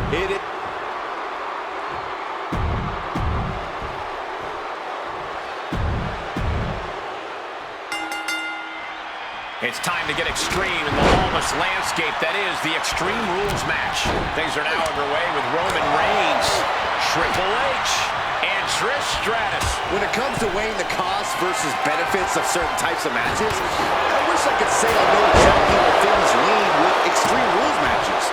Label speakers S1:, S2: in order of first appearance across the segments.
S1: It is.
S2: It's time to get extreme in the lawless landscape that is the Extreme Rules match. Things are now underway with Roman Reigns, Triple H, and Trish Stratus.
S1: When it comes to weighing the costs versus benefits of certain types of matches, I wish I could say I know exactly where things lean with Extreme Rules matches.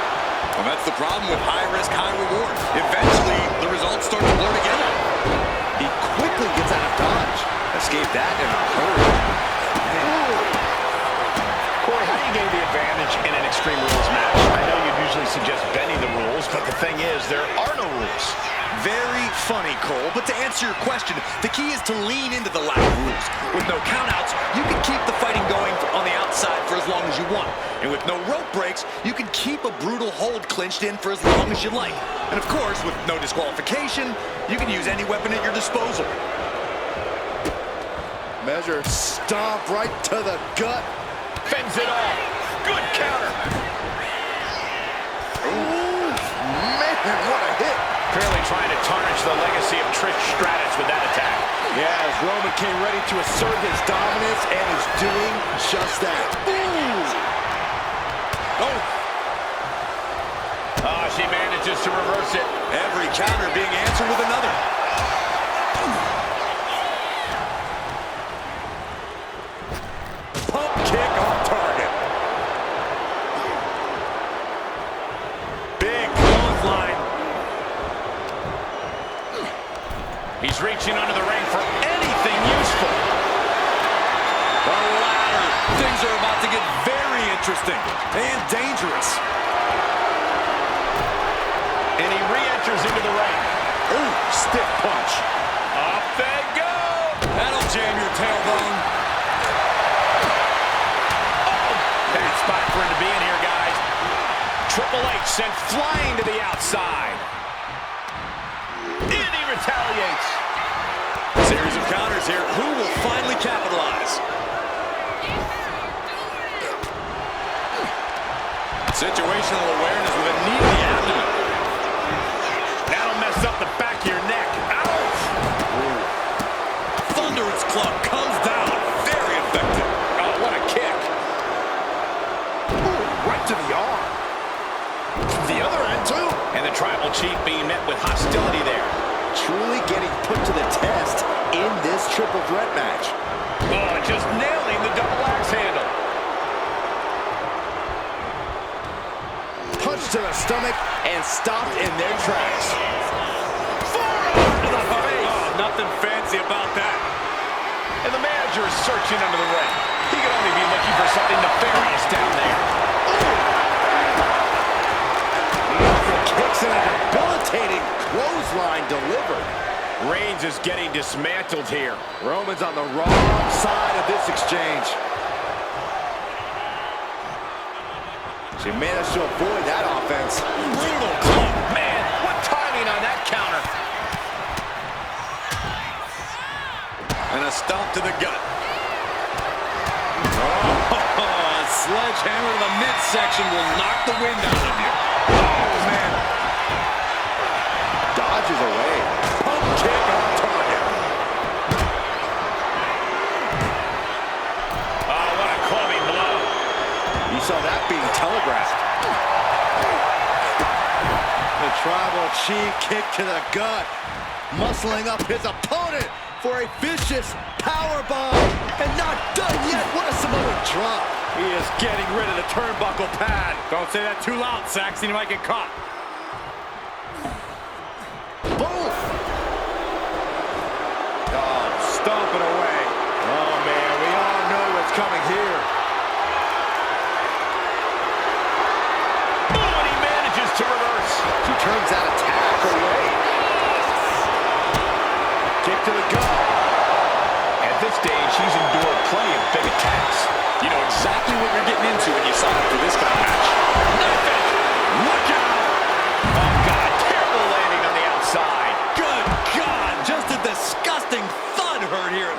S3: Well, that's the problem with high risk, high reward. Eventually, the results start to blur together.
S1: He quickly gets out of dodge. Escape that in a hurry.
S2: Corey, how do you gain the advantage in an Extreme Rules match? I know you usually suggest bending the rules, but the thing is, there are no rules.
S3: Very funny, Cole, but to answer your question, the key is to lean into the lack of rules. With no countouts, you can keep the fighting going on the outside for as long as you want. And with no rope breaks, you can keep a brutal hold clinched in for as long as you like. And of course, with no disqualification, you can use any weapon at your disposal.
S1: Measure stomp right to the gut.
S2: Fends it off. Good counter.
S1: Ooh, man, what a hit.
S2: Clearly trying to tarnish the legacy of Trish Stratus with that attack.
S1: Yeah, as Roman came ready to assert his dominance, and he's doing just that. Ooh.
S2: Oh, she manages to reverse it.
S3: Every counter being answered with another.
S1: Pump kick on target.
S3: Big clothesline.
S2: He's reaching under the ring for anything useful.
S3: The ladder. Things are about to get very interesting and dangerous.
S2: And he re-enters into the ring.
S1: Ooh, stiff punch.
S2: Up they go.
S3: That'll jam your tailbone.
S2: Bad spot for him to be in here, guys. Triple H sent flying to the outside. And he retaliates.
S3: Series of counters here. Who will finally capitalize? Situational awareness with a knee to the abdomen.
S2: That'll mess up the back of your neck. Ouch!
S3: Thunderous club comes down. Very effective.
S2: Oh, what a kick.
S1: Ooh, right to the arm. The other end, too.
S2: And the Tribal Chief being met with hostility there.
S1: Truly getting put to the test in this Triple Threat match.
S2: Oh, just nailing the double axe handle.
S1: Punch to the stomach and stopped in their tracks.
S2: Forearm to the face.
S3: Oh, nothing fancy about that.
S2: And the manager is searching under the ring. He could only be looking for something nefarious down there.
S1: Kicks and a debilitating clothesline delivered.
S2: Reigns is getting dismantled here.
S1: Roman's on the wrong side of this exchange. She managed to avoid that offense.
S2: Brutal club. Man, what timing on that counter.
S3: And a stomp to the gut. Oh, a sledgehammer to the midsection will knock the wind out of you. Oh, man.
S1: Dodges away. Pump kick on target.
S2: Oh, what a clubbing blow.
S1: You saw that being telegraphed. The Tribal Chief kick to the gut. Muscling up his opponent for a vicious powerbomb. And not done yet. What a Samoan drop.
S3: He is getting rid of the turnbuckle pad. Don't say that too loud, Saxon. You might get caught.
S1: Boom.
S3: Oh, stomping away.
S1: Oh, man, we all know what's coming here.
S2: Oh, and he manages to reverse.
S1: She turns that attack away. Kick to the gut.
S2: At this stage, she's endured plenty of big attacks.
S3: You know exactly what you're getting into when you sign up for this kind of match.
S2: Knife edge. Look out. Oh, God, terrible landing on the outside.
S3: Good God, just a disgusting thud heard here.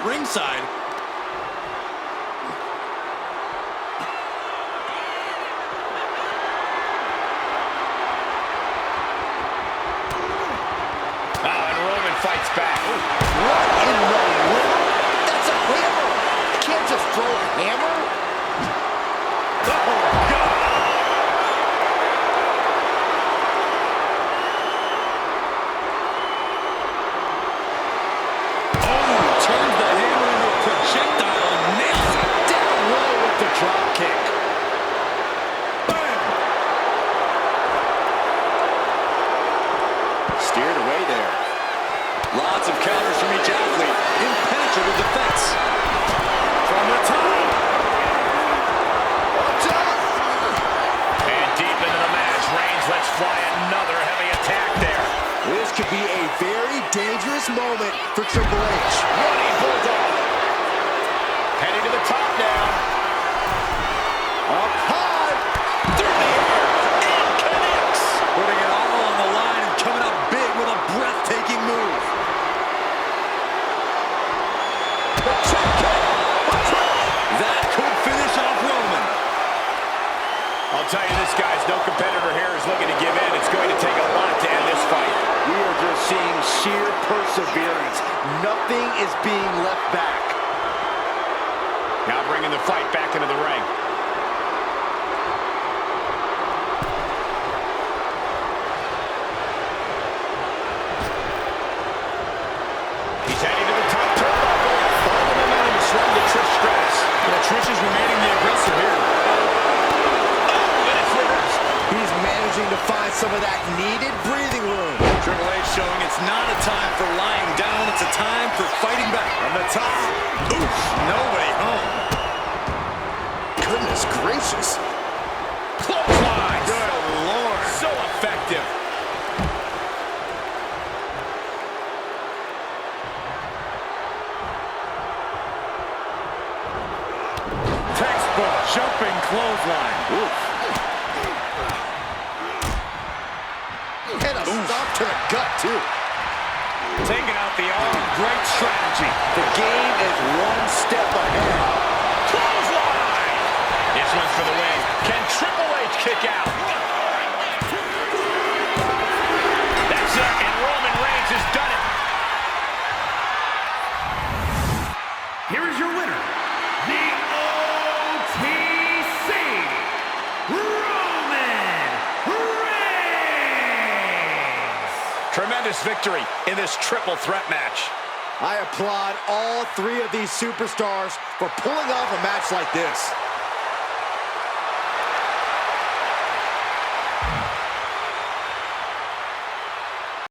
S1: moment for Triple H.
S2: Running Bulldog. Heading to the top now.
S1: Up high.
S3: Through the air. And connects. Putting it all on the line and coming up big with a breathtaking move. The check kick. That could finish off Roman.
S2: I'll tell you this, guys, no competitor here is looking to give in. It's going to take a lot to end this fight.
S1: We are just seeing sheer perseverance. Nothing is being left back.
S2: Now bringing the fight back into the ring. He's heading to the top turnbuckle. All the momentum is swung to Trish Stratus.
S3: Trish is remaining the aggressor here.
S1: He's managing to find some of that needed breathing room.
S3: Triple H showing it's not a time for lying down, it's a time for fighting back. From the top. Oof, nobody home.
S1: Goodness gracious.
S3: Clothesline. Good Lord. So effective. Textbook jumping clothesline. Oof.
S1: And a stop to the gut, too.
S3: Taking out the arm. Great strategy.
S1: The game is one step ahead.
S3: Clothesline.
S2: This one's for the win. Can Triple H kick out? That's it, and Roman Reigns has done it.
S4: Here is your winner, the OTC, Roman Reigns.
S2: Tremendous victory in this triple threat match.
S1: I applaud all three of these superstars for pulling off a match like this.